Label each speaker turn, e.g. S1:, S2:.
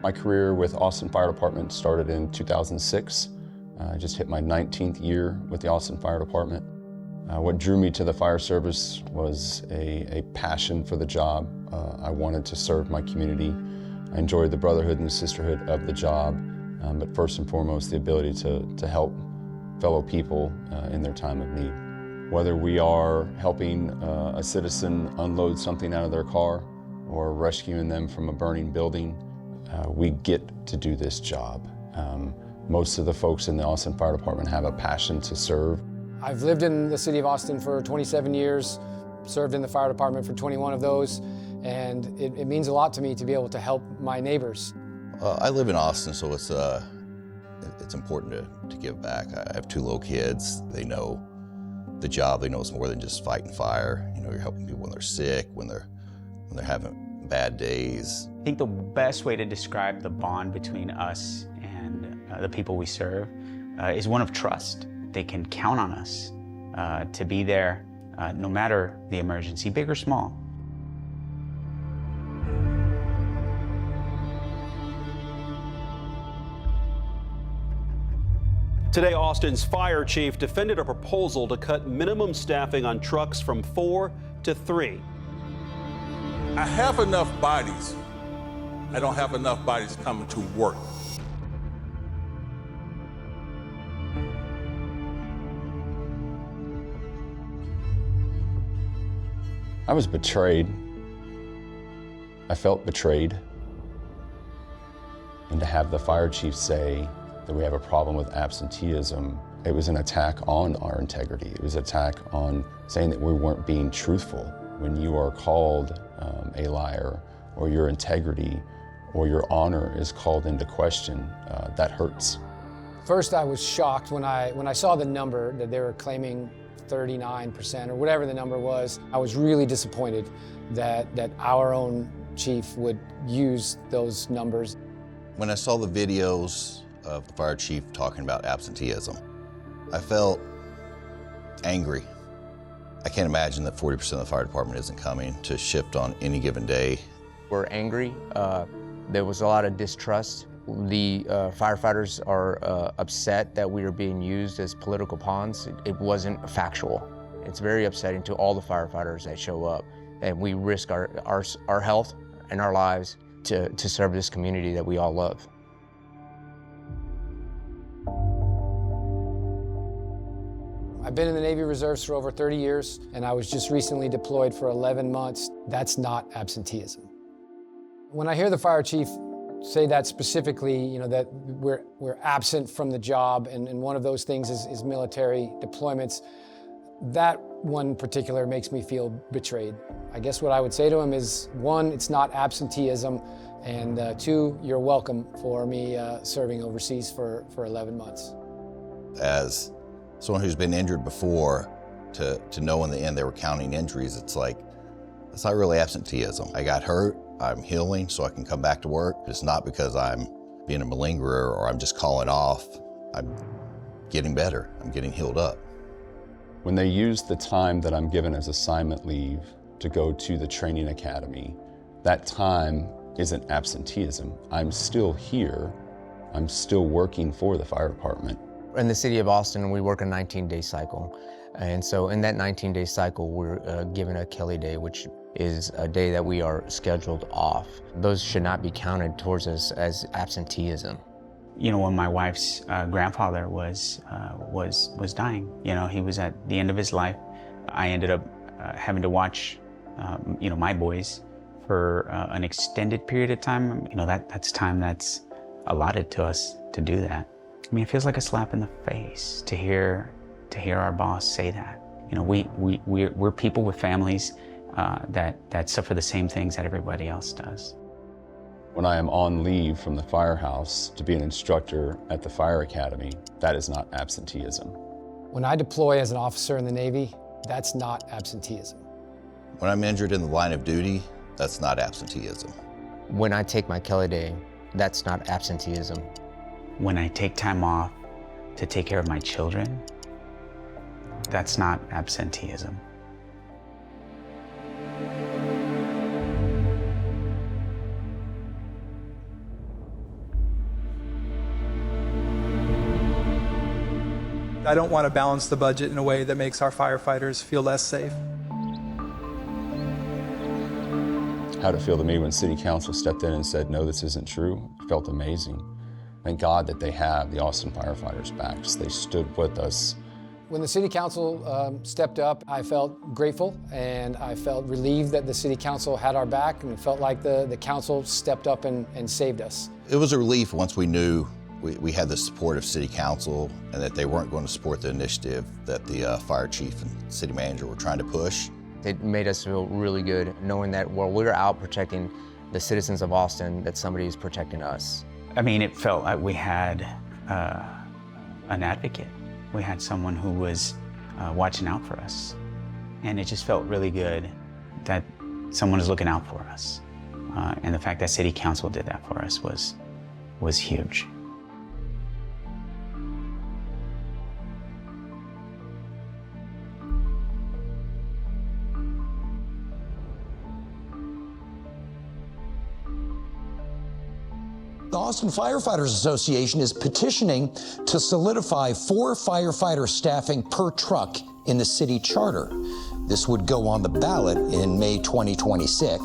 S1: My career with Austin Fire Department started in 2006. I just hit my 19th year with the Austin Fire Department. What drew me to the fire service was a passion for the job. I wanted to serve my community. I enjoyed the brotherhood and sisterhood of the job, but first and foremost, the ability to help fellow people in their time of need. Whether we are helping a citizen unload something out of their car or rescuing them from a burning building, we get to do this job. Most of the folks in the Austin Fire Department have a passion to serve.
S2: I've lived in the city of Austin for 27 years, served in the fire department for 21 of those, and it means a lot to me to be able to help my neighbors.
S3: I live in Austin, so it's important to give back. I have 2 little kids. They know the job. They know it's more than just fighting fire. You know, you're helping people when they're sick, when they're having bad days.
S4: I think the best way to describe the bond between us and the people we serve is one of trust. They can count on us to be there no matter the emergency, big or small.
S5: Today, Austin's fire chief defended a proposal to cut minimum staffing on trucks from 4 to 3.
S6: I have enough bodies. I don't have enough bodies coming to work.
S1: I was betrayed. I felt betrayed. And to have the fire chief say that we have a problem with absenteeism, it was an attack on our integrity. It was an attack on saying that we weren't being truthful. When you are called a liar, or your integrity or your honor is called into question, that hurts.
S2: First, I was shocked when I saw the number that they were claiming 39% or whatever the number was. I was really disappointed that our own chief would use those numbers.
S3: When I saw the videos of the fire chief talking about absenteeism, I felt angry. I can't imagine that 40% of the fire department isn't coming to shift on any given day.
S7: We're angry. There was a lot of distrust. The firefighters are upset that we are being used as political pawns. It wasn't factual. It's very upsetting to all the firefighters that show up, and we risk our health and our lives to serve this community that we all love.
S2: I've been in the Navy Reserves for over 30 years, and I was just recently deployed for 11 months. That's not absenteeism. When I hear the fire chief say that specifically, you know, that we're absent from the job, and one of those things is military deployments, that one in particular makes me feel betrayed. I guess what I would say to him is, 1, it's not absenteeism, and 2, you're welcome for me serving overseas for 11 months.
S3: As someone who's been injured before, to know in the end they were counting injuries, it's like, it's not really absenteeism. I got hurt, I'm healing so I can come back to work. It's not because I'm being a malingerer or I'm just calling off. I'm getting better, I'm getting healed up.
S1: When they use the time that I'm given as assignment leave to go to the training academy, that time isn't absenteeism. I'm still here, I'm still working for the fire department.
S7: In the city of Austin, we work a 19-day cycle. And so in that 19-day cycle, we're given a Kelly Day, which is a day that we are scheduled off. Those should not be counted towards us as absenteeism.
S4: You know, when my wife's grandfather was dying, you know, he was at the end of his life. I ended up having to watch, you know, my boys for an extended period of time. You know, that's time that's allotted to us to do that. I mean, it feels like a slap in the face to hear our boss say that. You know, we're people with families that suffer the same things that everybody else does.
S1: When I am on leave from the firehouse to be an instructor at the fire academy, that is not absenteeism.
S2: When I deploy as an officer in the Navy, that's not absenteeism.
S3: When I'm injured in the line of duty, that's not absenteeism.
S7: When I take my Kelly Day, that's not absenteeism.
S4: When I take time off to take care of my children, that's not absenteeism.
S8: I don't want to balance the budget in a way that makes our firefighters feel less safe.
S1: How'd it feel to me when City Council stepped in and said, no, this isn't true? It felt amazing. Thank God that they have the Austin Firefighters backs. They stood with us.
S2: When the City Council stepped up, I felt grateful and I felt relieved that the City Council had our back, and it felt like the Council stepped up and saved us.
S3: It was a relief once we knew we had the support of City Council and that they weren't going to support the initiative that the fire chief and city manager were trying to push.
S7: It made us feel really good knowing that while we're out protecting the citizens of Austin, that somebody is protecting us.
S4: I mean, it felt like we had an advocate. We had someone who was watching out for us. And it just felt really good that someone is looking out for us. And the fact that City Council did that for us was huge.
S9: The Austin Firefighters Association is petitioning to solidify 4 firefighter staffing per truck in the city charter. This would go on the ballot in May 2026.